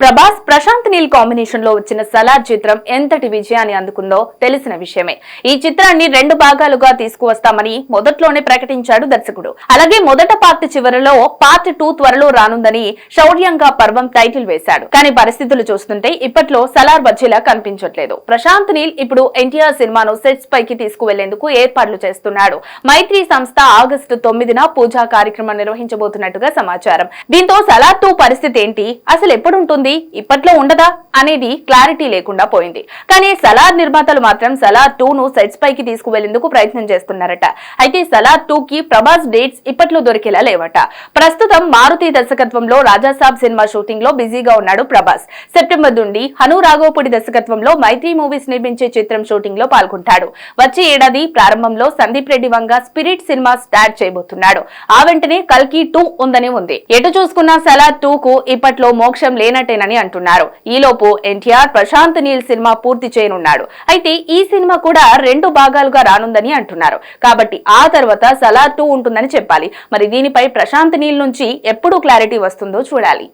Prabhas Prashanth Neel combination లో వచ్చిన సలార్ చిత్రం ఎంతటి విజయాన్ని అందుకుందో తెలిసిన విషయమే. ఈ చిత్రాన్ని 2 భాగాలుగా తీసుకువస్తామని మొదట్లోనే ప్రకటించాడు దర్శకుడు. అలాగే మొదట పార్ట్ చివరిలో పార్ట్ 2 త్వరలో రానుందని శౌర్యంగా పర్వం టైటిల్ వేశాడు. కానీ పరిస్థితులు చూస్తుంటే ఇప్పట్లో సలార్ వచ్చేలా కనిపించట్లేదు. ప్రశాంత్ నీల్ ఇప్పుడు ఎన్టీఆర్ సినిమాను సెట్స్ పైకి తీసుకువెళ్లేందుకు ఏర్పాట్లు చేస్తున్నాడు. మైత్రి సంస్థ ఆగస్టు 9న పూజా కార్యక్రమం నిర్వహించబోతున్నట్టుగా సమాచారం. దీంతో సలార్ 2 పరిస్థితి ఏంటి, అసలు ఎప్పుడుంటుంది, ఇప్పట్లో ఉండదా అనేది క్లారిటీ లేకుండా పోయింది. కానీ సలార్ నిర్మాతలు మాత్రం సలార్ 2 ను సెట్స్ పైకి తీసుకువెళ్లేందుకు ప్రయత్నం చేస్తున్నారట. అయితే సలార్ 2 కి ప్రభాస్ డేట్స్ ఇప్పట్లో దొరికేలా లేవట. ప్రస్తుతం మారుతి దర్శకత్వంలో రాజాసాబ్ సినిమా షూటింగ్ లో బిజీగా ఉన్నాడు ప్రభాస్. సెప్టెంబర్ నుండి హను రాఘోపుడి దర్శకత్వంలో మైత్రి మూవీస్ నిర్మించే చిత్రం షూటింగ్ లో పాల్గొంటాడు. వచ్చే ఏడాది ప్రారంభంలో Sandeep Reddy Vanga spirit cinema start చేయబోతున్నాడు. ఆ వెంటనే కల్కి 2 ఉందని ఉంది. ఎటు చూసుకున్నా సలార్ 2 కు ఇప్పట్లో మోక్షం లేనట్టేనని అంటున్నారు. ఈలోపు ఎన్టీఆర్ ప్రశాంత్ నీల్ సినిమా పూర్తి చేయనున్నాడు. అయితే ఈ సినిమా కూడా 2 భాగాలుగా రానుందని అంటున్నారు. కాబట్టి ఆ తర్వాత సలార్ 2 ఉంటుందని చెప్పాలి. మరి దీనిపై ప్రశాంత్ నీల్ నుంచి ఎప్పుడు క్లారిటీ వస్తుందో చూడాలి.